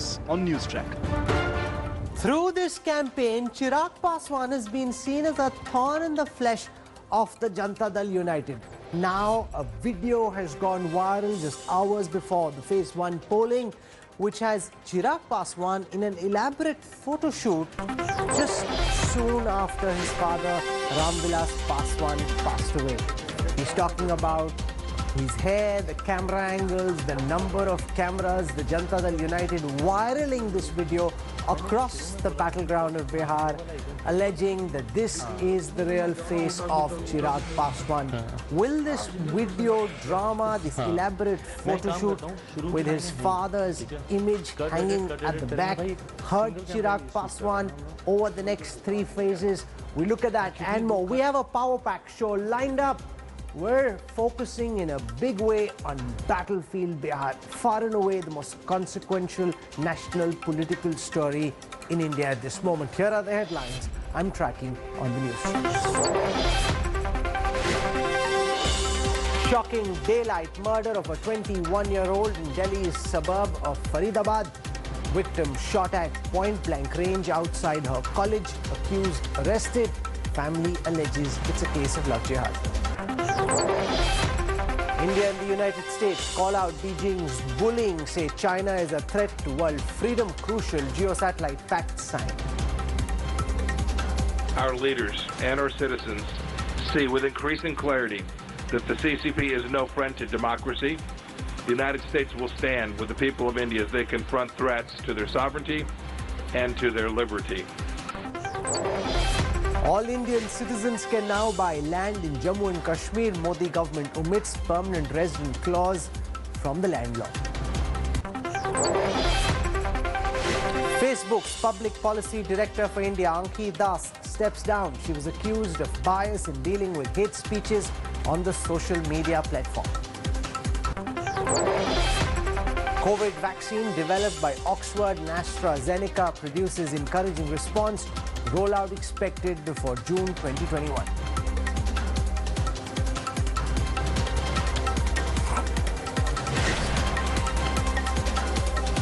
this on Newstrack. Through this campaign, Chirag Paswan has been seen as a thorn in the flesh of the Janata Dal United. Now, a video has gone viral just hours before the Phase 1 polling, which has Chirag Paswan in an elaborate photo shoot just soon after his father, Ramvilas Paswan, passed away. He's talking about his hair, the camera angles, the number of cameras, the Janata Dal United viraling this video across the battleground of Bihar, alleging that this is the real face of Chirag Paswan. Will this video drama, this elaborate photo shoot with his father's image hanging at the back, hurt Chirag Paswan over the next 3 phases? We look at that and more. We have a Power Pack show lined up. We're focusing in a big way on Battlefield Bihar, far and away the most consequential national political story in India at this moment. Here are the headlines I'm tracking on the news. Shocking daylight murder of a 21-year-old in Delhi's suburb of Faridabad. Victim shot at point-blank range outside her college. Accused arrested. Family alleges it's a case of love jihad. India and the United States call out Beijing's bullying, say China is a threat to world freedom. Crucial geosatellite fact signed. Our leaders and our citizens see with increasing clarity that the CCP is no friend to democracy. The United States will stand with the people of India as they confront threats to their sovereignty and to their liberty. All Indian citizens can now buy land in Jammu and Kashmir. Modi government omits permanent resident clause from the land law. Facebook's public policy director for India, Anki Das, steps down. She was accused of bias in dealing with hate speeches on the social media platform. COVID vaccine developed by Oxford and AstraZeneca produces encouraging response. Rollout expected before June 2021.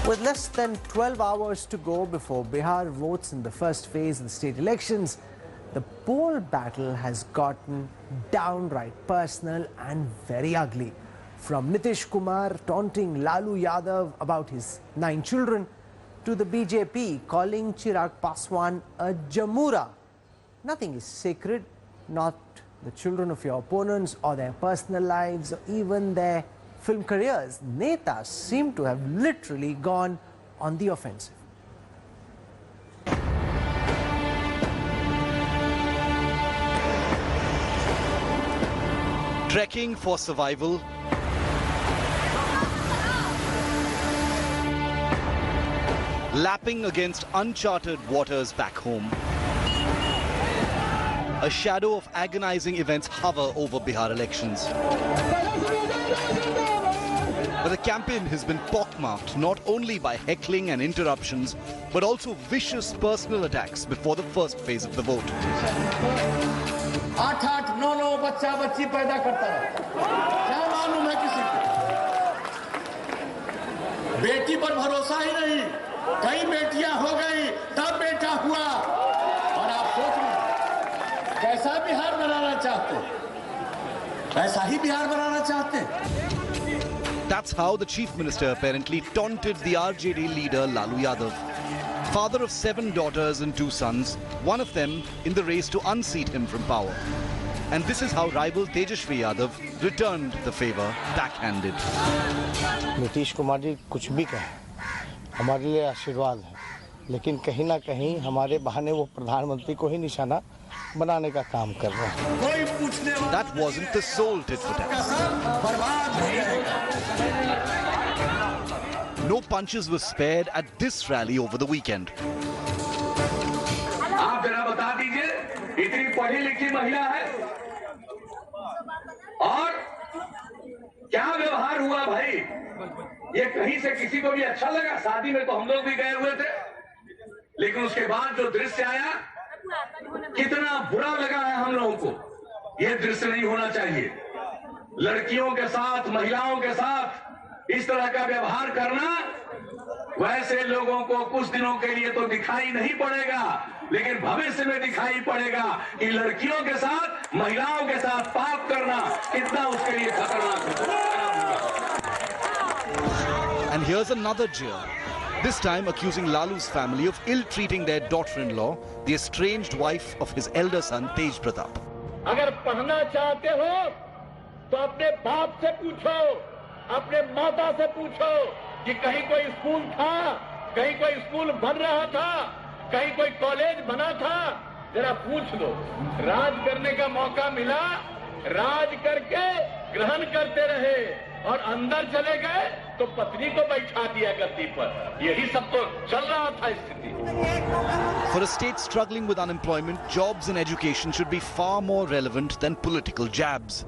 With less than 12 hours to go before Bihar votes in the first phase of the state elections, the poll battle has gotten downright personal and very ugly. From Nitish Kumar taunting Lalu Yadav about his 9 children, to the BJP calling Chirag Paswan a Jamura. Nothing is sacred, not the children of your opponents or their personal lives or even their film careers. Netas seem to have literally gone on the offensive. Trekking for survival. Lapping against uncharted waters back home. A shadow of agonizing events hover over Bihar elections. But the campaign has been pockmarked not only by heckling and interruptions, but also vicious personal attacks before the first phase of the vote. 8-8, 9-9 बच्चा बच्ची पैदा करता है। क्या मालूम है किसी को? बेटी पर भरोसा ही नहीं। कई बेटियां हो गई, तब बेटा हुआ। और आप सोच रहे कैसा बिहार बनाना चाहते? ऐसा ही बिहार बनाना चाहते? That's how the chief minister apparently taunted the RJD leader Lalu Yadav. Father of 7 daughters and 2 sons, one of them in the race to unseat him from power. And this is how rival Tejashwi Yadav returned the favor backhanded. Nitish Kumar ji कुछ भी कहें, हमारे लिए आशीर्वाद है, लेकिन कहीं ना कहीं हमारे बहाने वो प्रधानमंत्री को ही निशाना बनाने का काम कर रहे हैं. That wasn't the sole tit for tat. No punches were spared at this rally over the weekend. आप जरा बता दीजिए, इतनी पढ़ी लिखी महिला है और क्या व्यवहार हुआ भाई? ये कहीं से किसी को भी अच्छा लगा? शादी में तो हम लोग भी गए हुए थे, लेकिन उसके बाद जो दृश्य आया कितना बुरा लगा है हम लोगों को. ये दृश्य नहीं होना चाहिए. लड़कियों के साथ, महिलाओं के साथ इस तरह का व्यवहार करना वैसे लोगों को कुछ दिनों के लिए तो दिखाई नहीं पड़ेगा, लेकिन भविष्य में दिखाई पड़ेगा कि लड़कियों के साथ, महिलाओं के साथ पाप करना कितना उसके लिए खतरनाक है। And here's another jeer, this time accusing Lalu's family of ill-treating their daughter-in-law, the estranged wife of his elder son Tej Pratap. अगर पढ़ना चाहते हो तो अपने बाप से पूछो, अपने माता से पूछो कि कहीं कोई स्कूल था, कहीं कोई स्कूल बन रहा था, कहीं कोई कॉलेज बना था, जरा पूछ लो। राज करने का मौका मिला, राज करके ग्रहण करते रहे और अंदर चले गए तो पत्नी को बैठा दिया गद्दी पर। यही सब तो चल रहा था स्थिति। For a state struggling with unemployment, jobs and education should be far more relevant than political jabs.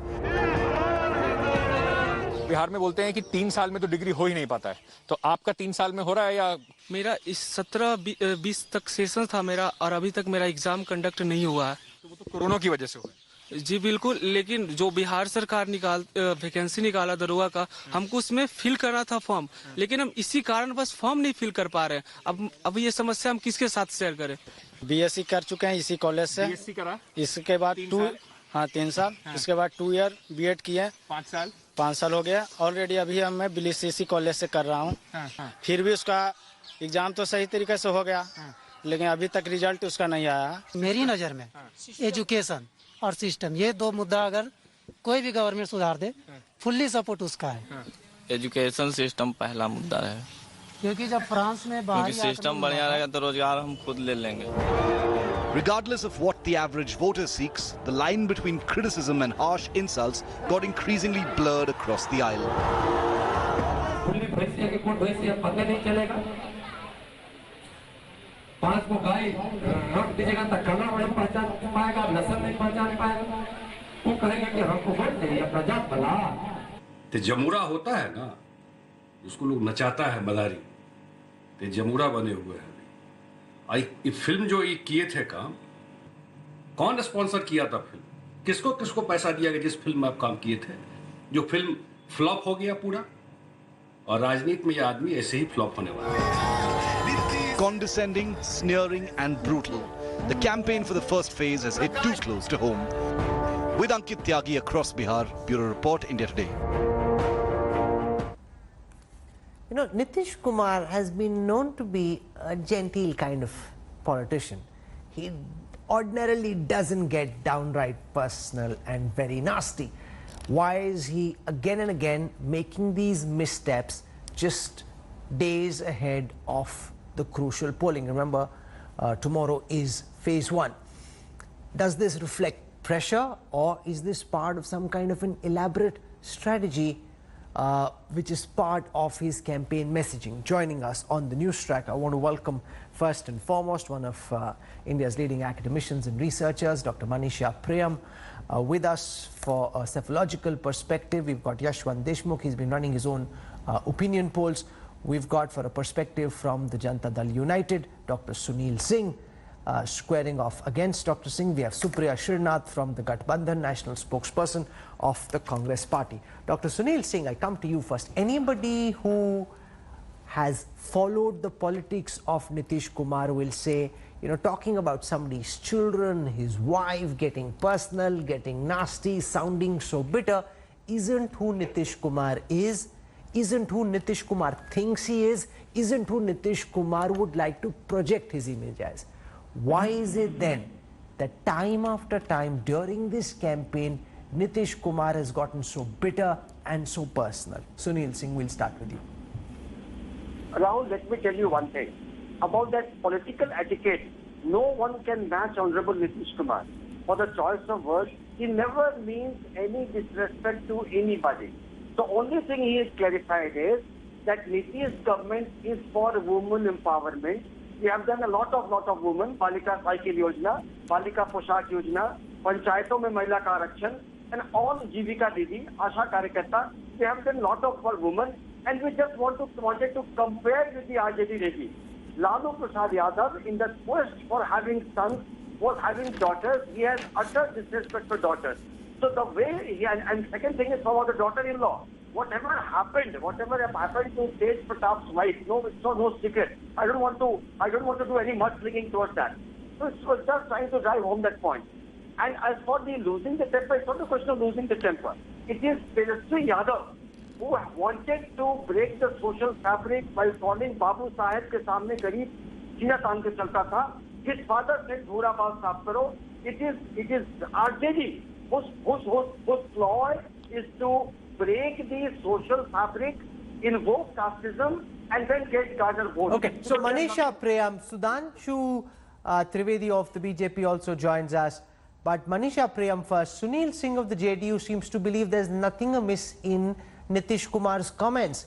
Bihar में बोलते हैं कि 3 साल में तो डिग्री हो ही नहीं पाता है, तो आपका 3 साल में हो रहा है या? मेरा इस 17-20 तक सेशन था मेरा और अभी तक मेरा एग्जाम कंडक्ट नहीं हुआ है। तो वो तो कोरोना की वजह से हुआ है। जी बिल्कुल, लेकिन जो बिहार सरकार वैकेंसी निकाला दरोगा का, हमको उसमें फिल करना था फॉर्म, लेकिन हम इसी कारण बस फॉर्म नहीं फिल कर पा रहे हैं। अब ये समस्या हम किसके साथ शेयर करें? बीएससी कर चुके हैं इसी कॉलेज से। बीएससी करा, इसके बाद 3 साल, इसके बाद 2 ईयर बीएड किया, 5 साल हो गया ऑलरेडी। अभी मैं बीएससी कॉलेज से कर रहा हूँ। फिर भी उसका एग्जाम तो सही तरीके से हो गया, लेकिन अभी तक रिजल्ट उसका नहीं आया। मेरी नज़र में एजुकेशन और सिस्टम, ये 2 मुद्दा अगर कोई भी गवर्नमेंट सुधार दे, फुल्ली सपोर्ट उसका है। एजुकेशन सिस्टम पहला मुद्दा है, क्योंकि जब फ्रांस में क्योंकि सिस्टम बढ़िया रहेगा तो रोजगार हम खुद ले लेंगे। Regardless of what the average voter seeks, the line between criticism and harsh insults got increasingly blurred across the aisle. पांच को गाय रख दीजिएगा तो कलर नहीं पहचान पाएगा, नस्ल नहीं पहचान पाएगा, वो कहेगा कि हमको वोट दे या प्रजात बना। तो जमुरा होता है ना, उसको लोग नचाता है मदारी, तो जमुरा बने हुए हैं। ये फिल्म जो ये किए थे काम, कौन स्पॉन्सर किया था फिल्म? किसको किसको पैसा दिया गया जिस फिल्म में आप काम किए थे? जो फिल्म फ्लॉप हो गया पूरा, और राजनीति में ये आदमी ऐसे ही फ्लॉप होने वाला है। Condescending, sneering and brutal, the campaign for the first phase has hit too close to home. With Ankit Tyagi across Bihar, Bureau Report, India Today. You know, Nitish Kumar has been known to be a genteel kind of politician. He ordinarily doesn't get downright personal and very nasty. Why is he again and again making these missteps just days ahead of the crucial polling? Remember, tomorrow is phase 1. Does this reflect pressure, or is this part of some kind of an elaborate strategy which is part of his campaign messaging? Joining us on the Newstrack, I want to welcome first and foremost one of India's leading academicians and researchers, Dr. Manisha Priyam, with us for a psephological perspective. We've got Yashwant Deshmukh, he's been running his own opinion polls. We've got, for a perspective from the Janata Dal United, Dr. Sunil Singh, squaring off against Dr. Singh. We have Supriya Shirnath from the Gathbandhan, national spokesperson of the Congress party. Dr. Sunil Singh, I come to you first. Anybody who has followed the politics of Nitish Kumar will say, you know, talking about somebody's children, his wife, getting personal, getting nasty, sounding so bitter, isn't who Nitish Kumar is. Isn't who Nitish Kumar thinks he is, isn't who Nitish Kumar would like to project his image as. Why is it then that time after time during this campaign, Nitish Kumar has gotten so bitter and so personal? Sunil Singh, we'll start with you. Rahul, let me tell you one thing. About that political etiquette, no one can match Honorable Nitish Kumar. For the choice of words, he never means any disrespect to anybody. The only thing he has clarified is that Nitish government is for women empowerment. We have done a lot of women, Balika Cycle Yojana, Balika Poshak Yojana, Panchayaton mein Mahila ka Arakshan, and all Jivika Didi, Asha Karyakarta. We have done a lot of for women, and we just wanted to compare with the RJD regime. Lalu Prasad Yadav, in the quest for having sons, was having daughters. He has utter disrespect for daughters. So the way he, and second thing is about the daughter-in-law. whatever happened to Tej Pratap's wife, it's no secret. I don't want to do any mudslinging towards that. So it was just trying to drive home that point. And as for the losing the temper, it's not a question of losing the temper. It is Tejashwi Yadav who wanted to break the social fabric by calling Babu Saheb ke samne garib china taan ke chalta tha. His father said, "Bhura baal saaf karo." It is RJD whose ploy is to break the social fabric, invoke casteism, and then get garner votes. Okay, so Manisha Priyam, Sudhanshu Trivedi of the BJP also joins us. But Manisha Priyam first. Sunil Singh of the JDU seems to believe there's nothing amiss in Nitish Kumar's comments.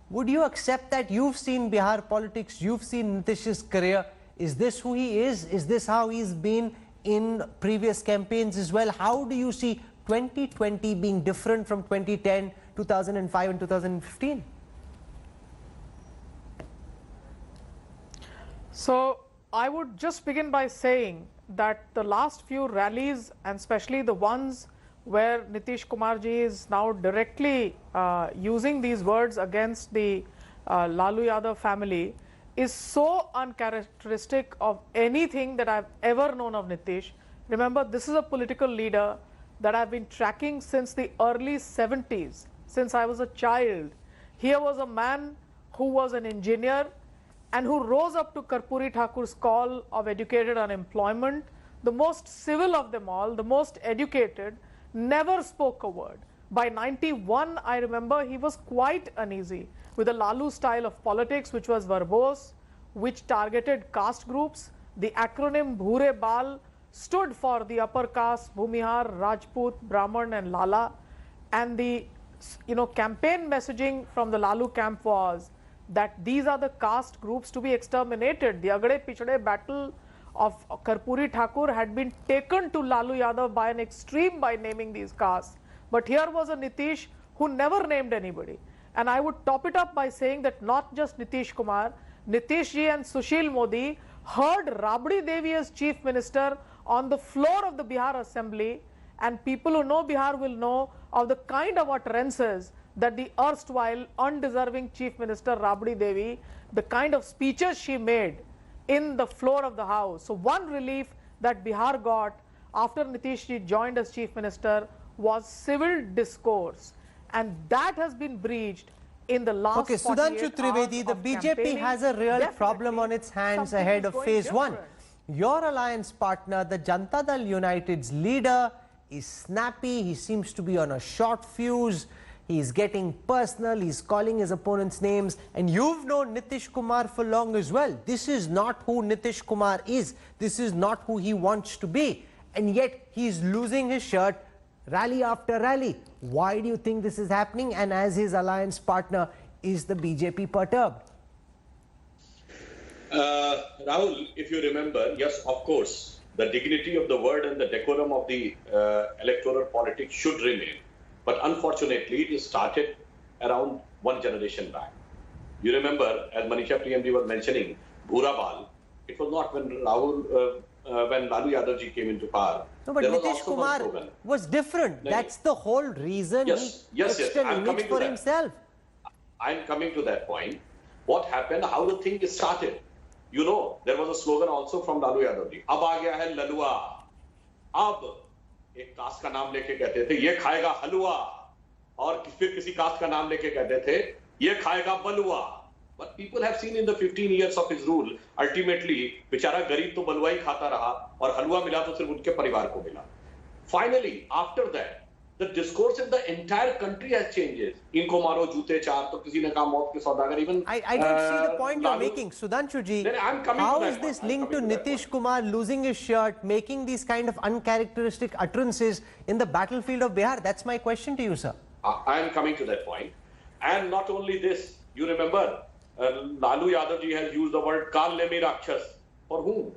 Would you accept that? You've seen Bihar politics, you've seen Nitish's career. Is this who he is? Is this how he's been in previous campaigns as well? How do you see 2020 being different from 2010, 2005 and 2015? So I would just begin by saying that the last few rallies, and especially the ones where Nitish Kumarji is now directly using these words against the Lalu Yadav family, is so uncharacteristic of anything that I've ever known of Nitish. Remember, this is a political leader that I've been tracking since the early 70s, since I was a child. Here was a man who was an engineer and who rose up to Karpuri Thakur's call of educated unemployment, the most civil of them all, the most educated, never spoke a word. By 91, I remember he was quite uneasy with the Lalu style of politics, which was verbose, which targeted caste groups. The acronym Bhure Bal stood for the upper caste, Bhumihar, Rajput, Brahman and Lala. And the campaign messaging from the Lalu camp was that these are the caste groups to be exterminated. The Agade Pichade battle of Karpuri Thakur had been taken to Lalu Yadav by an extreme by naming these castes. But here was a Nitish who never named anybody. And I would top it up by saying that not just Nitish Kumar, Nitish ji and Sushil Modi heard Rabdi Devi as chief minister on the floor of the Bihar Assembly, and people who know Bihar will know of the kind of utterances that the erstwhile undeserving chief minister Rabdi Devi, the kind of speeches she made in the floor of the house. So one relief that Bihar got after Nitish ji joined as chief minister was civil discourse, and that has been breached in the last 48 hours. Sudhanshu Trivedi, the BJP has a real problem on its hands ahead of phase one. Your alliance partner, the Janata Dal United's leader, is snappy. He seems to be on a short fuse. He's getting personal. He's calling his opponents names. And you've known Nitish Kumar for long as well. This is not who Nitish Kumar is. This is not who he wants to be. And yet he's losing his shirt rally after rally. Why do you think this is happening? And as his alliance partner, is the BJP perturbed? Rahul, if you remember, yes, of course, the dignity of the word and the decorum of the electoral politics should remain. But unfortunately, it started around one generation back. You remember, as Manisha Priyam was mentioning, Bhura Bal, it was not when when Lalu Yadav ji came into power. No, but Nitish Kumar was different. That's the whole reason he fixed an image for himself. I'm coming to that point. What happened, how the thing started. You know, there was a slogan also from Lalu Yadav ji. Ab aa gaya hai lalua. Ab एक cast का नाम लेके कहते थे ये खाएगा हलवा, और फिर किसी कास्ट का नाम लेके कहते थे ये खाएगा बलुआ. But people have seen in the 15 years of his rule, ultimately बेचारा गरीब तो बलुआ ही खाता रहा और हलवा मिला तो सिर्फ उनके परिवार को मिला. Finally, after that, the discourse in the entire country has changed. इनको मारो जूते चार, तो किसी ने कहा मौत के सौदागर. Even I don't see the point you're making, Sudhanshu ji. How is this linked to Nitish Kumar losing his shirt, making these kind of uncharacteristic utterances in the battlefield of Bihar? That's my question to you, sir. I am coming to that point. And not only this, you remember, Lalu Yadav ji has used the word Kal Nemi Rakshas. For whom?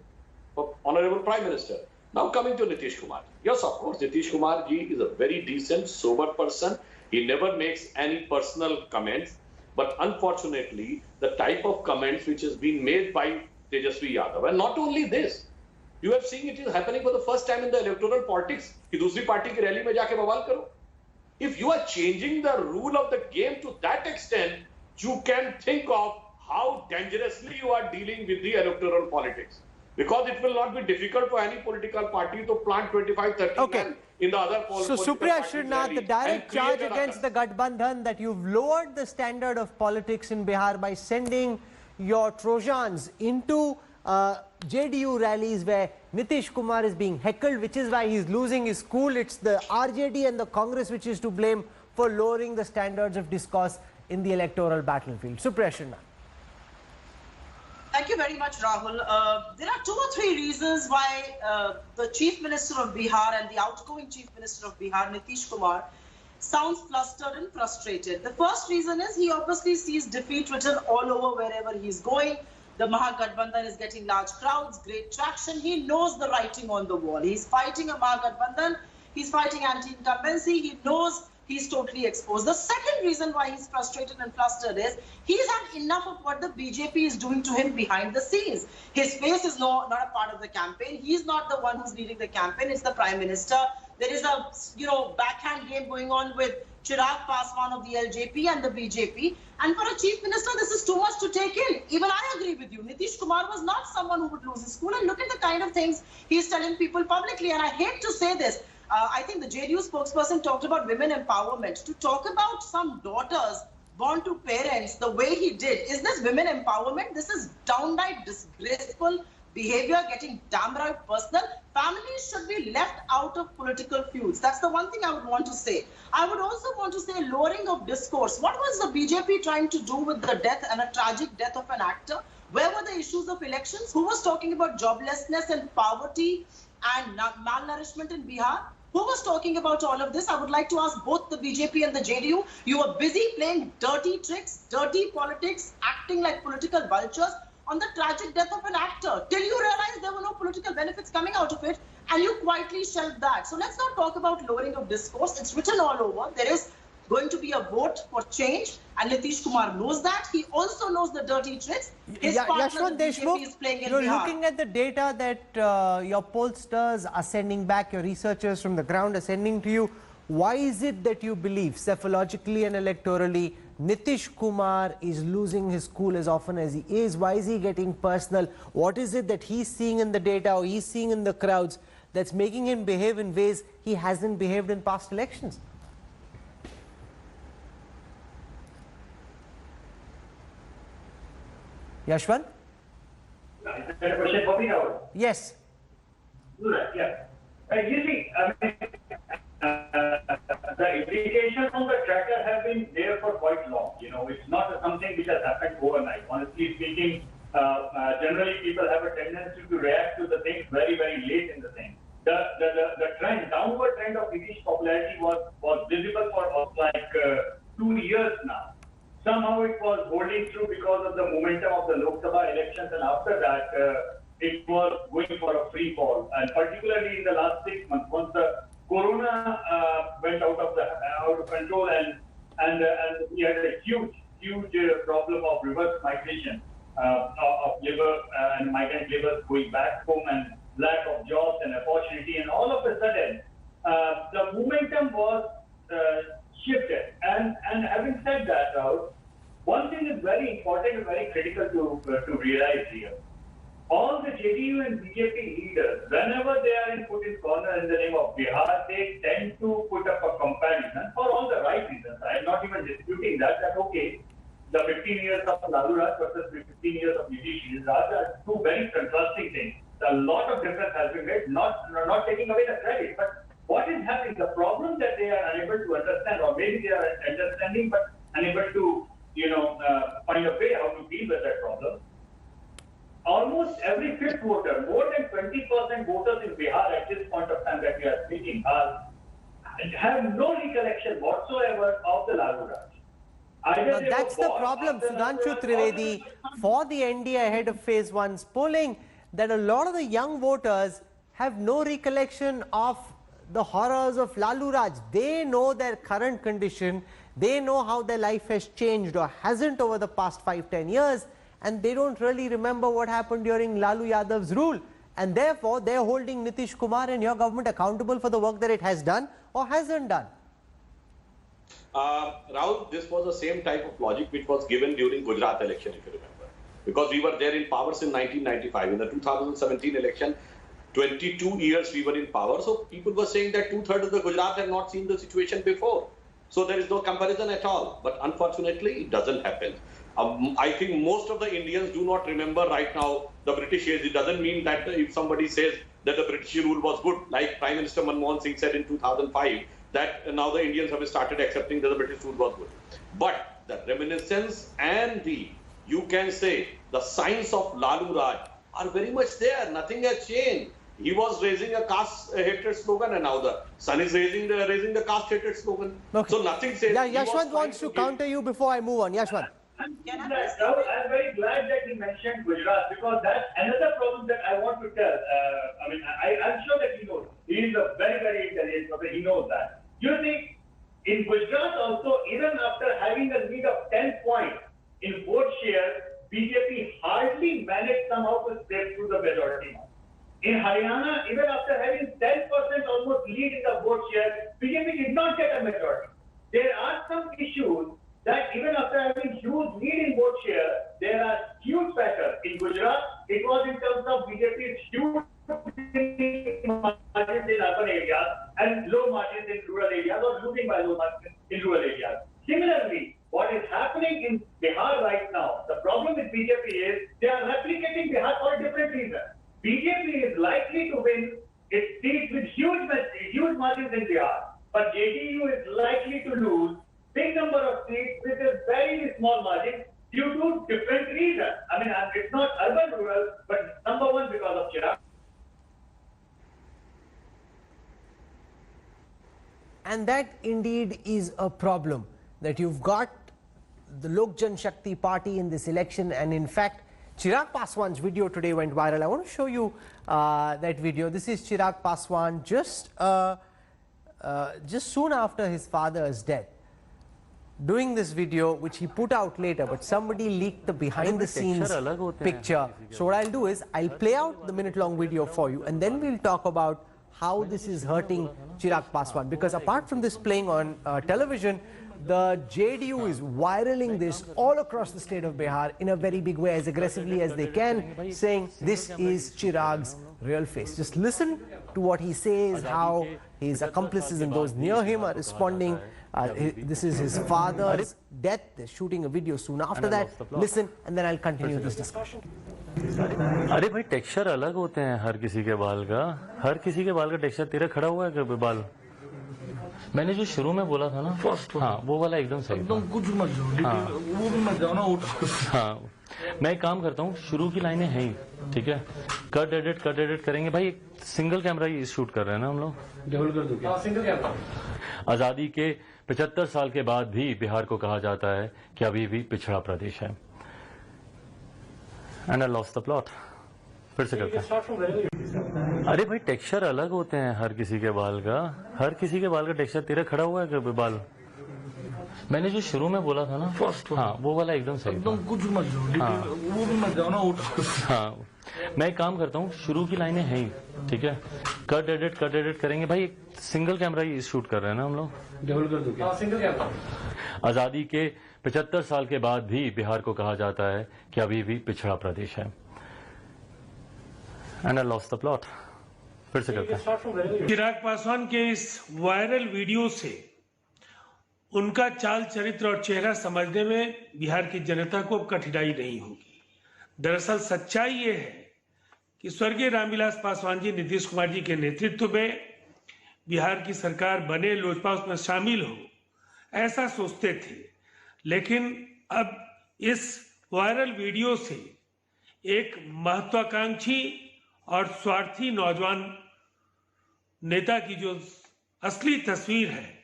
For Honorable Prime Minister. Now coming to Nitish Kumar. Yes, of course, Nitish Kumar ji is a very decent, sober person. He never makes any personal comments. But unfortunately, the type of comments which has been made by Tejashwi Yadav, and not only this, you have seen it is happening for the first time in the electoral politics कि दूसरी party की rally में जाके बवाल करो. If you are changing the rule of the game to that extent, you can think of how dangerously you are dealing with the electoral politics. Because it will not be difficult for any political party to plant 25-30 men in the other political So Supriya parties' Srinath, rally the direct and create charge a against the ruckus. Gathbandhan that you've lowered the standard of politics in Bihar by sending your Trojans into JDU rallies where Nitish Kumar is being heckled, which is why he's losing his cool. It's the RJD and the Congress which is to blame for lowering the standards of discourse in the electoral battlefield. Supriya Srinath. Thank you very much, Rahul. There are 2 or 3 reasons why the Chief Minister of Bihar and the outgoing Chief Minister of Bihar, Nitish Kumar, sounds flustered and frustrated. The first reason is he obviously sees defeat written all over wherever he's going. The Mahagathbandhan is getting large crowds, great traction. He knows the writing on the wall. He's fighting a Mahagathbandhan. He's fighting anti-incumbency. He knows he's totally exposed. The second reason why he's frustrated and flustered is he's had enough of what the BJP is doing to him behind the scenes. His face is not a part of the campaign. He's not the one who's leading the campaign. It's the Prime Minister. There is a backhand game going on with Chirag Paswan of the LJP and the BJP. And for a Chief Minister, this is too much to take in. Even I agree with you. Nitish Kumar was not someone who would lose his cool. And look at the kind of things he's telling people publicly. And I hate to say this. I think the JDU spokesperson talked about women empowerment. To talk about some daughters born to parents the way he did, is this women empowerment? This is downright disgraceful behavior, getting damn right personal. Families should be left out of political feuds. That's the one thing I would want to say. I would also want to say lowering of discourse. What was the BJP trying to do with the death and a tragic death of an actor? Where were the issues of elections? Who was talking about joblessness and poverty and malnourishment in Bihar? Who was talking about all of this? I would like to ask both the BJP and the JDU. You were busy playing dirty tricks, dirty politics, acting like political vultures on the tragic death of an actor. Till you realized there were no political benefits coming out of it, and you quietly shelved that. So let's not talk about lowering of discourse. It's written all over. There is going to be a vote for change, and Nitish Kumar knows that. He also knows the dirty tricks. His partner, the BJP, is playing in you're Bihar. looking at the data that your pollsters are sending back, your researchers from the ground are sending to you. Why is it that you believe, cephalogically and electorally, Nitish Kumar is losing his cool as often as he is? Why is he getting personal? What is it that he's seeing in the data or he's seeing in the crowds that's making him behave in ways he hasn't behaved in past elections? Yashwant? Is that a question for me now? Yes. Right, yeah. You see, I mean, the indications on the tracker have been there for quite long. You know, it's not something which has happened overnight. Honestly speaking, generally people have a tendency to react to the things very, very late in the thing. The trend, downward trend of Nitish popularity was visible for like 2 years now. Somehow it was holding true because of the momentum of the Lok Sabha elections, and after that it was going for a free fall. And particularly in the last 6 months, once the Corona went out of control, and we had a huge problem of reverse migration of labor and migrant laborers going back home, and lack of jobs and opportunity, and all of a sudden the momentum was shifted. And having said that, Rahul, one thing is very important and very critical to realize here. All the JDU and BJP leaders, whenever they are put in corner in the name of Bihar, they tend to put up a comparison for all the right reasons. I am not even disputing that okay, the 15 years of Lalu Raj versus 15 years of Nitish Raj are two very contrasting things. A lot of difference has been made, not taking away the credit, but what is happening, the problem that they are unable to understand, or maybe they are understanding but unable to, find a way how to deal with that problem. Almost every fifth voter, more than 20% voters in Bihar at this point of time that we are speaking, have no recollection whatsoever of the Lalu Raj. Now that's the problem, Sudhanshu Trivedi, for the NDA ahead of phase 1's polling, that a lot of the young voters have no recollection of the horrors of Lalu Raj. They know their current condition, they know how their life has changed or hasn't over the past 5-10 years, and they don't really remember what happened during Lalu Yadav's rule. And therefore, they're holding Nitish Kumar and your government accountable for the work that it has done or hasn't done. Rahul, this was the same type of logic which was given during Gujarat election, if you remember. Because we were there in power since 1995. In the 2017 election, 22 years we were in power. So people were saying that 2/3 of the Gujarat had not seen the situation before. So there is no comparison at all. But unfortunately, it doesn't happen. I think most of the Indians do not remember right now the British age. It doesn't mean that if somebody says that the British rule was good, like Prime Minister Manmohan Singh said in 2005, that now the Indians have started accepting that the British rule was good. But the reminiscence and you can say, the signs of Lalu Raj are very much there. Nothing has changed. He was raising a caste hatred slogan, and now the son is raising the caste hatred slogan. Okay. So nothing says. Yeah, Yashwant wants to counter you before I move on. Yashwant. I'm very glad that he mentioned Gujarat, because that's another problem that I want to tell. I'm sure that he knows. He is a very, very intelligent person. He knows that. You see, in Gujarat also, even after having a lead of 10 points in vote share, BJP hardly managed somehow to step through the majority. In Haryana, even after having 10% almost lead in the vote share, BJP did not get a majority. There are some issues that even after having huge lead in vote share, there are huge factors. In Gujarat, it was in terms of BJP's huge margins in urban areas and low margins in rural areas, or losing by low margins in rural areas. Similarly, what is happening in Bihar right now, the problem with BJP is they are replicating Bihar for a different reason. BJP is likely to win its seats with huge margins in Bihar, but JDU is likely to lose big number of seats with a very small margin due to different reasons. It's not urban-rural, but number one because of Chirag. And that indeed is a problem, that you've got the Lok Jan Shakti party in this election, and in fact, Chirag Paswan's video today went viral. I want to show you that video. This is Chirag Paswan just soon after his father's death, doing this video, which he put out later, but somebody leaked the behind-the-scenes picture. So what I'll do is, I'll play out the minute-long video for you, and then we'll talk about how this is hurting Chirag Paswan. Because apart from this playing on television, the JDU is viraling this all across the state of Bihar in a very big way, as aggressively as they can, saying this is Chirag's real face. Just listen to what he says, how his accomplices and those near him are responding. This is his father's death. They're shooting a video soon after that. Listen, and then I'll continue this discussion. अरे भाई, texture अलग होते हैं हर किसी के बाल का. हर किसी के बाल का टेक्सचर. तेरा खड़ा हुआ है क्या बाल? मैंने जो शुरू में बोला था ना, हाँ, वो वाला एकदम सही. एकदम कुछ मत जाओ, वो भी मत जाओ ना. हाँ, मैं एक काम करता हूँ, शुरू की लाइनें हैं ही, ठीक है. कट एडिट करेंगे भाई. एक सिंगल कैमरा ही शूट कर रहे हैं ना हम लोग. डबल कर दो. Single camera. आजादी के 75 साल के बाद भी बिहार को कहा जाता है कि अभी भी पिछड़ा प्रदेश है. And I lost the plot. फिर से करते हैं. अरे भाई, टेक्सचर अलग होते हैं हर किसी के बाल का. हर किसी के बाल का टेक्सचर. तेरा खड़ा हुआ है क्या बाल? मैंने जो शुरू में बोला था ना, हाँ, वो वाला एकदम सही. एकदम कुछ मत जाओ, वो भी मत जाओ ना. हाँ, मैं एक काम करता हूँ, शुरू की लाइनें हैं ही, ठीक है. कट एडिट करेंगे भाई. एक सिंगल कैमरा ही शूट कर रहे हैं ना हम लोग. डबल कर दो. Single camera. आजादी के 75 साल के बाद भी बिहार को कहा जाता है कि अभी भी पिछड़ा प्रदेश है. And I lost the plot. फिर से करते हैं. चिराग पासवान के इस वायरल वीडियो से उनका चाल चरित्र और चेहरा समझने में बिहार की जनता को कठिनाई नहीं होगी. दरअसल सच्चाई ये है कि स्वर्गीय रामविलास पासवान जी नीतीश कुमार जी के नेतृत्व में बिहार की सरकार बने, लोजपा उसमें शामिल हो, ऐसा सोचते थे. लेकिन अब इस वायरल वीडियो से एक महत्वाकांक्षी और स्वार्थी नौजवान नेता की जो असली तस्वीर है,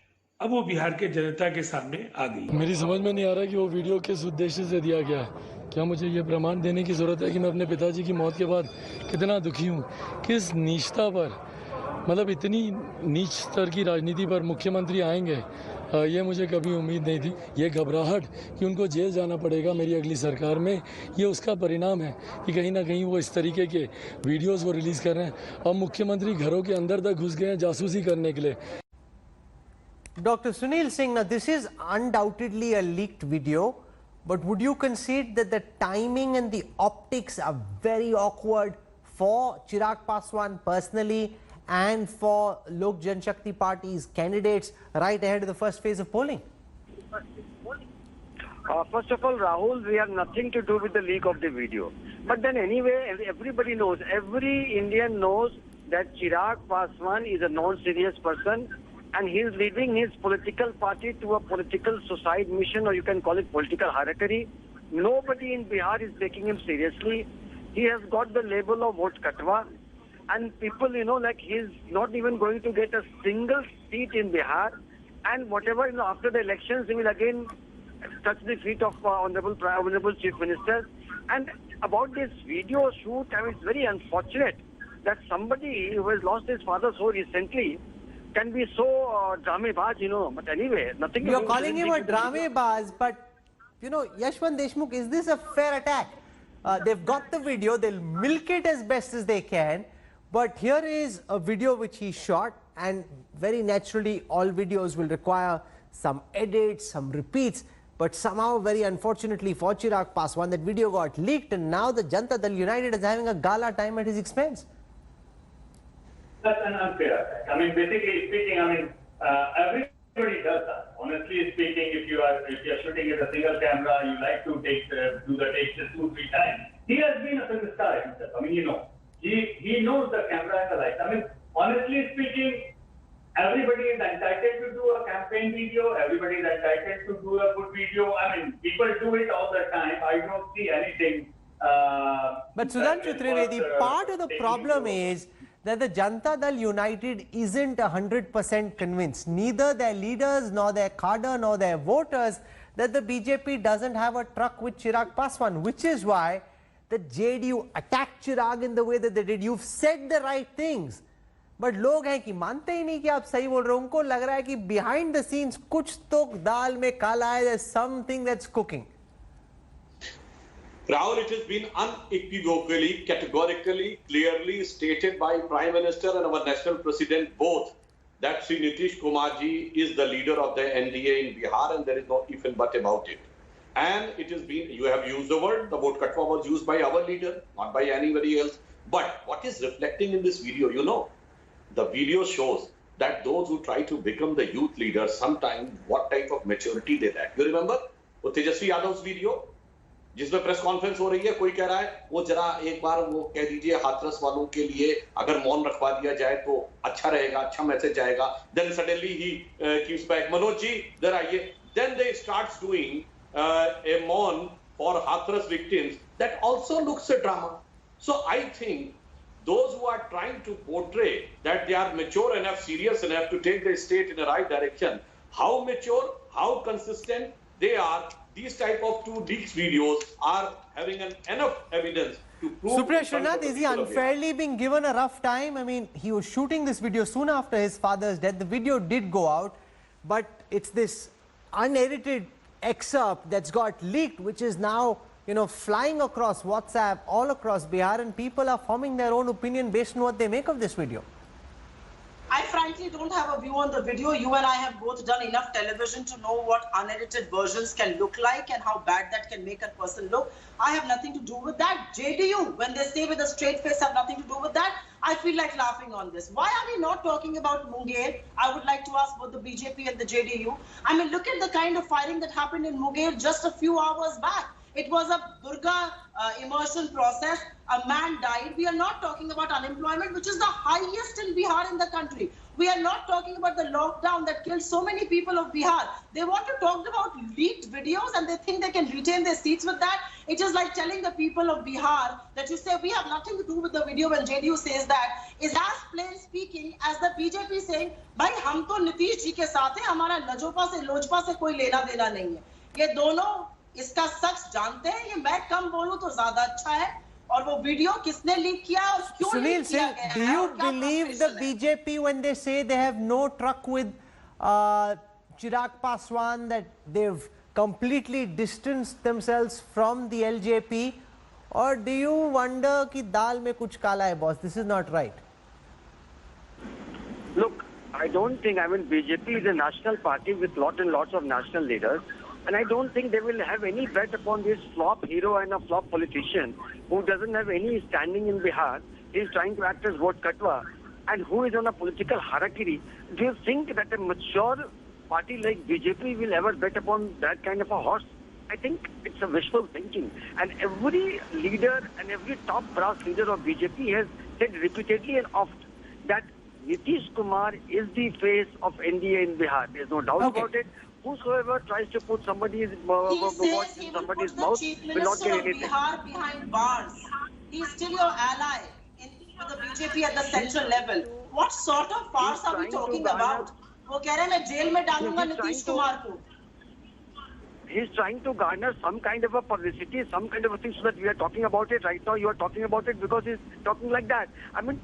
अब वो बिहार के जनता के सामने आ गई. मेरी समझ में नहीं आ रहा कि वो वीडियो किस उद्देश्य से दिया गया है. क्या मुझे ये प्रमाण देने की जरूरत है कि मैं अपने पिताजी की मौत के बाद कितना दुखी हूँ? किस नीचता पर, मतलब इतनी नीच स्तर की राजनीति पर मुख्यमंत्री आएंगे, ये मुझे कभी उम्मीद नहीं थी. ये घबराहट कि उनको जेल जाना पड़ेगा मेरी अगली सरकार में, ये उसका परिणाम है कि कहीं ना कहीं वो इस तरीके के वीडियोस वो रिलीज़ कर रहे हैं. अब मुख्यमंत्री घरों के अंदर तक घुस गए हैं जासूसी करने के लिए. Dr. Sunil Singh, now this is undoubtedly a leaked video, but would you concede that the timing and the optics are very awkward for Chirag Paswan personally and for Lok Janshakti Party's candidates right ahead of the first phase of polling? First of all, Rahul, we have nothing to do with the leak of the video. But then anyway, everybody knows, every Indian knows that Chirag Paswan is a non-serious person and he is leading his political party to a political suicide mission, or you can call it political harakiri. Nobody in Bihar is taking him seriously. He has got the label of vote katwa, and people, like he's not even going to get a single seat in Bihar, and whatever, after the elections, he will again touch the feet of Honorable Chief Minister. And about this video shoot, it's very unfortunate that somebody who has lost his father so recently can be so dramebaz, but anyway, nothing. You're calling him a dramebaz, but, Yashwant Deshmukh, is this a fair attack? They've got the video, they'll milk it as best as they can, but here is a video which he shot, and very naturally all videos will require some edits, some repeats, but somehow, very unfortunately for Chirag Paswan, that video got leaked, and now the Janata Dal United is having a gala time at his expense. That's an unfair attack. Basically speaking, everybody does that. Honestly speaking, if you're shooting with a single camera, you like to do the takes just 2-3 times. He has been a film star himself. He knows the camera and the lights. Honestly speaking, everybody is entitled to do a campaign video. Everybody is entitled to do a good video. People do it all the time. I don't see anything. But Sudhanshu Trivedi, part of the problem is that the Janata Dal United isn't 100% convinced, neither their leaders, nor their cadre, nor their voters, that the BJP doesn't have a truck with Chirag Paswan, which is why the JDU attacked Chirag in the way that they did. You've said the right things, but लोग हैं कि मानते ही नहीं कि आप सही बोल रहे हो. उनको लग रहा है कि behind the scenes कुछ तो दाल में काला है. There's something that's cooking. Rahul, it has been unequivocally, categorically, clearly stated by Prime Minister and our National President both that Sri Nitish Kumar ji is the leader of the NDA in Bihar, and there is no if and but about it. And it has been, you have used the word, the vote katwa was used by our leader, not by anybody else. But what is reflecting in this video, the video shows that those who try to become the youth leader, sometimes what type of maturity they lack. You remember Tejashwi Yadav's video? जिसमें press conference हो रही है, कोई कह रहा है वो जरा एक बार वो कह दीजिए हाथरस वालों के लिए अगर मौन रखवा दिया जाए तो अच्छा रहेगा, अच्छा मैसेज जाएगा. Then suddenly he keeps back, Manoj ji, there आइए. Then they starts doing a maun for Hathras victims. That also looks a drama. So I think those who are trying to portray that they are mature enough, serious enough to take the state in the right direction, how mature, how consistent they are, these type of 2 leaks videos are having enough evidence to prove. Supriya Srinath, is he unfairly being given a rough time? He was shooting this video soon after his father's death. The video did go out, but it's this unedited excerpt that's got leaked, which is now, flying across WhatsApp all across Bihar, and people are forming their own opinion based on what they make of this video. I frankly don't have a view on the video. You and I have both done enough television to know what unedited versions can look like and how bad that can make a person look. I have nothing to do with that. JDU, when they say with a straight face, have nothing to do with that. I feel like laughing on this. Why are we not talking about Munger? I would like to ask both the BJP and the JDU. Look at the kind of firing that happened in Munger just a few hours back. It was a Durga immersion process. A man died. We are not talking about unemployment, which is the highest in Bihar in the country. We are not talking about the lockdown that killed so many people of Bihar. They want to talk about leaked videos and they think they can retain their seats with that. It is like telling the people of Bihar that you say we have nothing to do with the video when JDU says that is as plain speaking as the BJP saying, "Bhai, hum to Nitish ji ke saath hai, hamara Lajopa se Lojpa se koi lena dena nahi hai." ये दोनों इसका सच जानते हैं. ये मैं कम बोलूं तो ज्यादा अच्छा है. और वो वीडियो किसने लीक किया और क्यों लीक किया गया है? Do you believe the BJP when they say they have no truck with Chirag Paswan, that they've completely distanced themselves from the LJP, or do you wonder कि दाल में कुछ काला है, boss? This is not right. Look, I don't think, BJP is a national party with lots and lots of national leaders. And I don't think they will have any bet upon this flop hero and a flop politician who doesn't have any standing in Bihar. He's trying to act as vote katwa and who is on a political harakiri. Do you think that a mature party like BJP will ever bet upon that kind of a horse? I think it's a wishful thinking. And every leader and every top brass leader of BJP has said repeatedly and oft that Nitish Kumar is the face of NDA in Bihar. There's no doubt about it. Whosoever tries to put somebody's mouth will not get anything. Bihar behind bars. He's still your ally with the BJP at the central level. What sort of farce are we talking about? वो कह रहे हैं मैं jail में डालूंगा नीतीश कुमार को. He's trying to garner some kind of a publicity, some kind of a thing so that we are talking about it right now. You are talking about it because he's talking like that.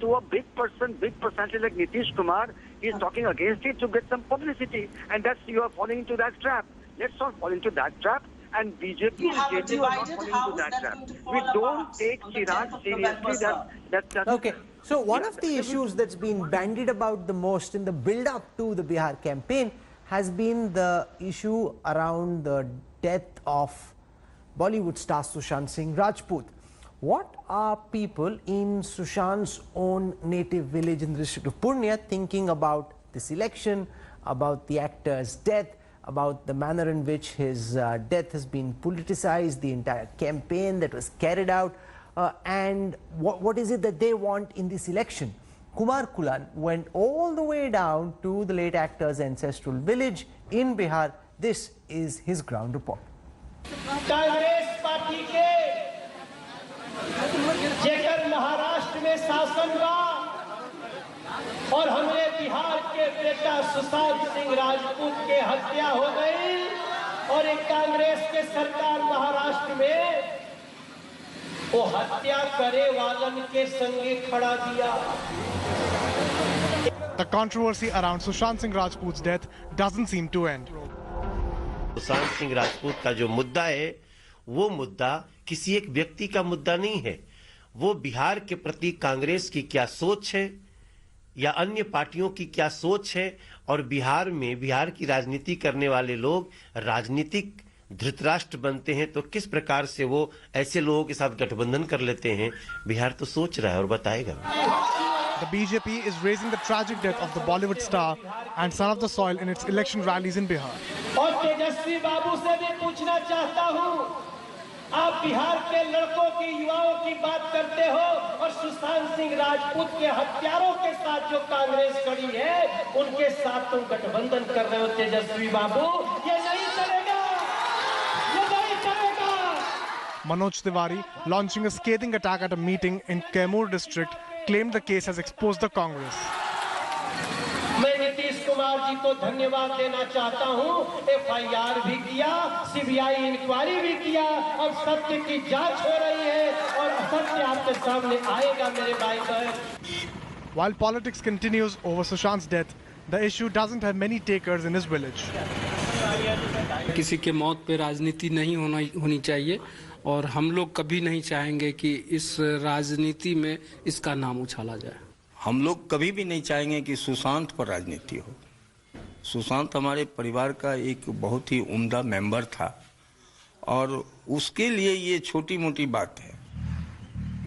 To a big personality like Nitish Kumar, he's talking against it to get some publicity. And that's, you are falling into that trap. Let's not fall into that trap. And BJP and JDU are not falling into that trap. We don't take Chirag seriously. Okay. So one of the issues that's been bandied about the most in the build-up to the Bihar campaign has been the issue around the death of Bollywood star Sushant Singh Rajput. What are people in Sushant's own native village in the district of Purnia thinking about this election, about the actor's death, about the manner in which his death has been politicized, the entire campaign that was carried out, and what is it that they want in this election? Kumar Kulan went all the way down to the late actor's ancestral village in Bihar. This is his ground report. Congress party के जेकर महाराष्ट्र में शासन बा और हमरे बिहार के बेटा सुशांत सिंह राजपूत के हत्या हो गई और एक कांग्रेस के सरकार महाराष्ट्र में वो हत्या करे वालन के संगे खड़ा दिया. The controversy around Sushant Singh Rajput's death doesn't seem to end. Sushant Singh Rajput का जो मुद्दा है वो मुद्दा किसी एक व्यक्ति का मुद्दा नहीं है. वो बिहार के प्रति कांग्रेस की क्या सोच है या अन्य पार्टियों की क्या सोच है और बिहार में बिहार की राजनीति करने वाले लोग राजनीतिक धृतराष्ट्र बनते हैं तो किस प्रकार से वो ऐसे लोगों के साथ गठबंधन कर लेते हैं. बिहार तो सोच रहा है और बताएगा. The BJP is raising the tragic death of the Bollywood star and son of the soil in its election rallies in Bihar. और तेजस्वी बाबू से भी पूछना चाहता हूं, आप बिहार के लड़कों की युवाओं की बात करते हो और सुशांत सिंह राजपूत के हत्यारों के साथ जो कांग्रेस खड़ी है उनके साथ तुम गठबंधन कर रहे हो तेजस्वी बाबू. ये नहीं चलेगा, ये नहीं चलेगा. Manoj Tiwari, launching a scathing attack at a meeting in Kaimur district, claimed the case has exposed the Congress. मैं नीतीश कुमार जी को धन्यवाद देना चाहता हूं. FIR भी किया, CBI इंक्वायरी भी किया और सत्य की जांच हो रही है और सत्य आपके सामने आएगा मेरे भाई बहन. While politics continues over Sushant's death, the issue doesn't have many takers in his village. किसी के मौत पे राजनीति नहीं होनी चाहिए और हम लोग कभी नहीं चाहेंगे कि इस राजनीति में इसका नाम उछाला जाए. हम लोग कभी भी नहीं चाहेंगे कि सुशांत पर राजनीति हो. सुशांत हमारे परिवार का एक बहुत ही उम्दा मेंबर था और उसके लिए ये छोटी मोटी बात है.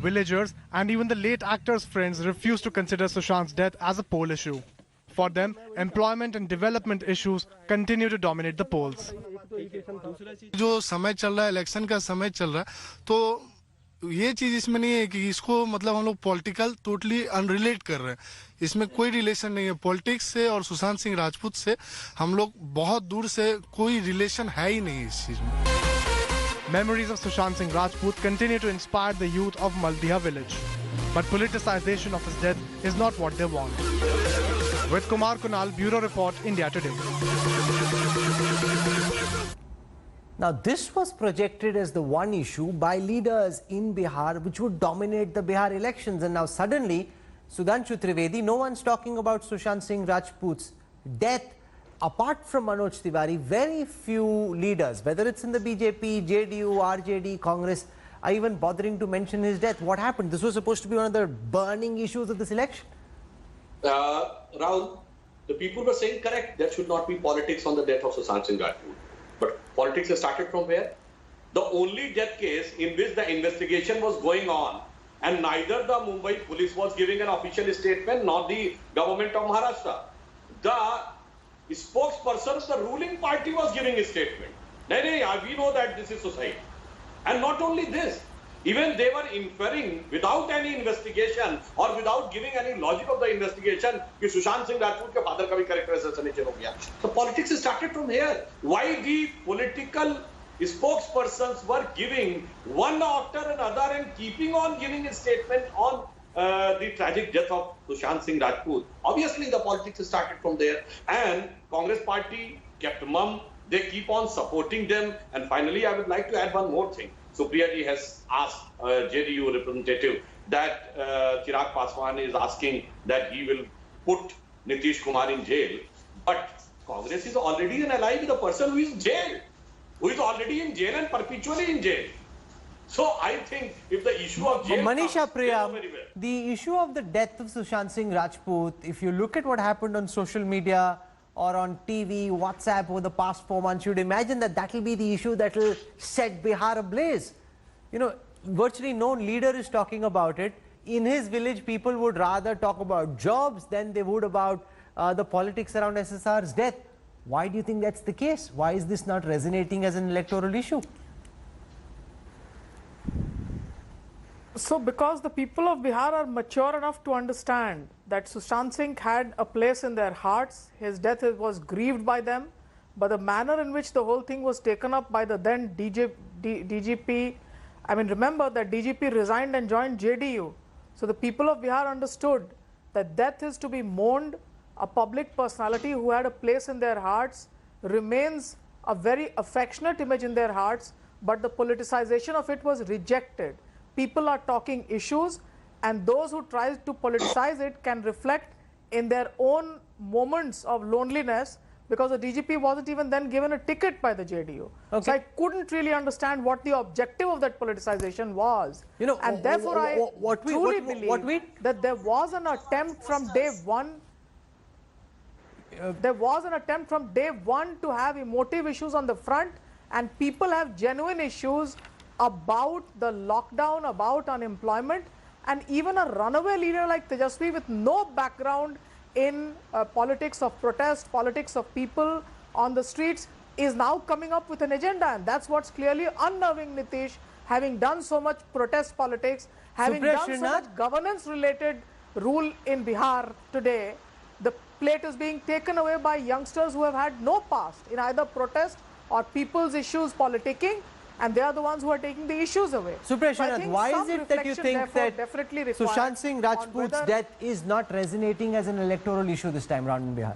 Villagers and even the late actor's friends refuse to consider Sushant's death as a poll issue. For them, employment and development issues continue to dominate the polls. जो समय चल रहा है, इलेक्शन का समय चल रहा है, तो ये चीज इसमें नहीं है कि इसको मतलब हम लोग पॉलिटिकल टोटली अनरिलेट कर रहे हैं. इसमें कोई रिलेशन नहीं है पॉलिटिक्स से और सुशांत सिंह राजपूत से. हम लोग बहुत दूर से कोई रिलेशन है ही नहीं इस चीज में. Memories of Sushant Singh Rajput continue to inspire the youth of Maldiha village. But politicization of his death is not what they want. With Kumar Kunal, Bureau Report, India Today. Now, this was projected as the one issue by leaders in Bihar which would dominate the Bihar elections. And now suddenly, Sudhanshu Trivedi, no one's talking about Sushant Singh Rajput's death. Apart from Manoj Tiwari, very few leaders, whether it's in the BJP, JDU, RJD, Congress, are even bothering to mention his death. What happened? This was supposed to be one of the burning issues of this election. Rahul, the people were saying, correct, there should not be politics on the death of Sushant Singh Rajput. But politics has started from where? The only death case in which the investigation was going on, and neither the Mumbai police was giving an official statement nor the government of Maharashtra. The spokesperson of the ruling party was giving a statement. We know that this is suicide. And not only this, even they were inferring without any investigation or without giving any logic of the investigation that Sushant Singh Rajput ke father ka bhi character assassination ho gaya. So politics started from here. Why the political spokespersons were giving one after another and keeping on giving a statement on the tragic death of Sushant Singh Rajput. Obviously, the politics started from there, and Congress party kept mum. They keep on supporting them. And finally, I would like to add one more thing. Supriya ji has asked JDU representative that Chirag Paswan is asking that he will put Nitish Kumar in jail. But Congress is already an ally with the person who is in jail, who is already in jail and perpetually in jail. So I think if the issue of jail Manisha Priya, the issue of the death of Sushant Singh Rajput, if you look at what happened on social media or on TV, WhatsApp over the past 4 months, you'd imagine that that will be the issue that will set Bihar ablaze. You know, virtually no leader is talking about it. In his village, people would rather talk about jobs than they would about the politics around SSR's death. Why do you think that's the case? Why is this not resonating as an electoral issue? So because the people of Bihar are mature enough to understand that Sushant Singh had a place in their hearts, his death was grieved by them, but the manner in which the whole thing was taken up by the then DGP, I mean, remember that DGP resigned and joined JDU. So the people of Bihar understood that death is to be mourned. A public personality who had a place in their hearts remains a very affectionate image in their hearts, but the politicization of it was rejected. People are talking issues, and those who try to politicize it can reflect in their own moments of loneliness, because the DGP wasn't even then given a ticket by the JDU. Okay. So I couldn't really understand what the objective of that politicization was. You know, and therefore I truly believe that there was an attempt from day one. There was an attempt from day one to have emotive issues on the front, and people have genuine issues about the lockdown, about unemployment, and even a runaway leader like Tejashwi with no background in politics of protest, politics of people on the streets, is now coming up with an agenda, and that's what's clearly unnerving Nitish, having done so much protest politics, having done so much governance-related rule in Bihar today. The plate is being taken away by youngsters who have had no past in either protest or people's issues politicking, and they are the ones who are taking the issues away. Supriya Srinath, why is it that you think that Sushant Singh Rajput's death is not resonating as an electoral issue this time around in Bihar?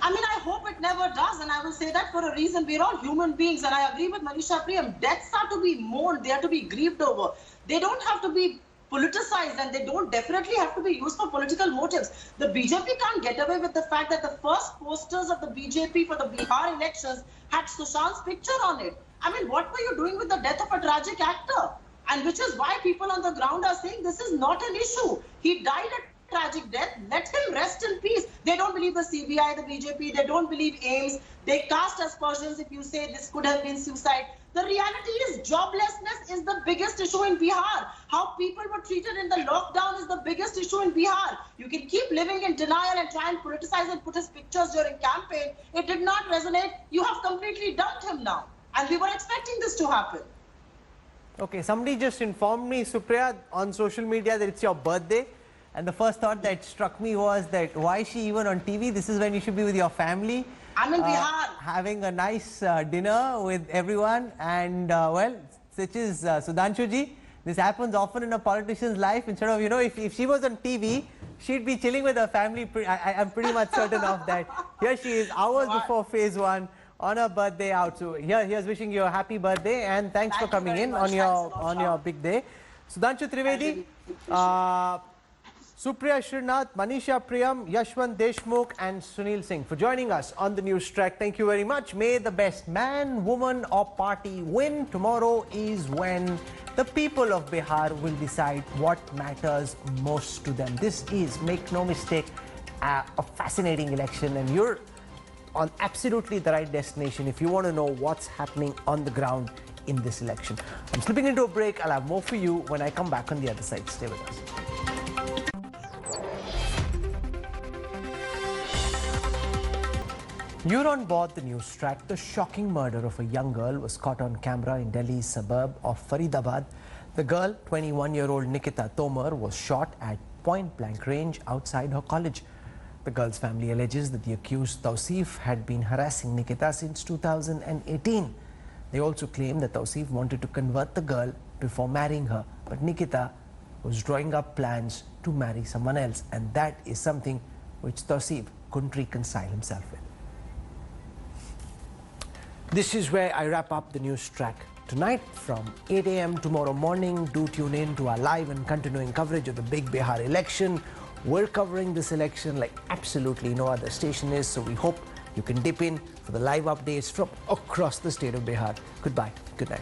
I mean, I hope it never does, and I will say that for a reason. We're all human beings, and I agree with Manisha Priyam. Deaths are to be mourned, they are to be grieved over. They don't have to be politicized, and they don't definitely have to be used for political motives. The BJP can't get away with the fact that the first posters of the BJP for the Bihar elections had Sushant's picture on it. I mean, what were you doing with the death of a tragic actor? And which is why people on the ground are saying this is not an issue. He died a tragic death. Let him rest in peace. They don't believe the CBI, the BJP. They don't believe AIMS. They cast aspersions if you say this could have been suicide. The reality is joblessness is the biggest issue in Bihar. How people were treated in the lockdown is the biggest issue in Bihar. You can keep living in denial and try and politicize and put his pictures during campaign. It did not resonate. You have completely dumped him now. And we were expecting this to happen. Okay, somebody just informed me, Supriya, on social media that it's your birthday. And the first thought that struck me was that why is she even on TV? This is when you should be with your family. I'm in Bihar. Having a nice dinner with everyone. And well, such is Sudhanshu ji. This happens often in a politician's life. Instead of, you know, if she was on TV, she'd be chilling with her family. I'm pretty much certain of that. Here she is, hours before phase one, on her birthday out. So here's wishing you a happy birthday, and thanks for coming in on your big day. Sudhanshu Trivedi, Supriya Srinath, Manisha Priyam, Yashwant Deshmukh and Sunil Singh for joining us on the Newstrack. Thank you very much. May the best man, woman or party win. Tomorrow is when the people of Bihar will decide what matters most to them. This is, make no mistake, a fascinating election, and you're on absolutely the right destination if you want to know what's happening on the ground in this election. I'm slipping into a break. I'll have more for you when I come back on the other side. Stay with us. You're on board the Newstrack. The shocking murder of a young girl was caught on camera in Delhi's suburb of Faridabad. The girl, 21-year-old Nikita Tomar, was shot at point-blank range outside her college. The girl's family alleges that the accused Tausif had been harassing Nikita since 2018. They also claim that Tausif wanted to convert the girl before marrying her, but Nikita was drawing up plans to marry someone else, and that is something which Tausif couldn't reconcile himself with. This is where I wrap up the Newstrack. Tonight from 8 a.m. tomorrow morning, do tune in to our live and continuing coverage of the big Bihar election. We're covering this election like absolutely no other station is, so we hope you can dip in for the live updates from across the state of Bihar. Goodbye. Good night.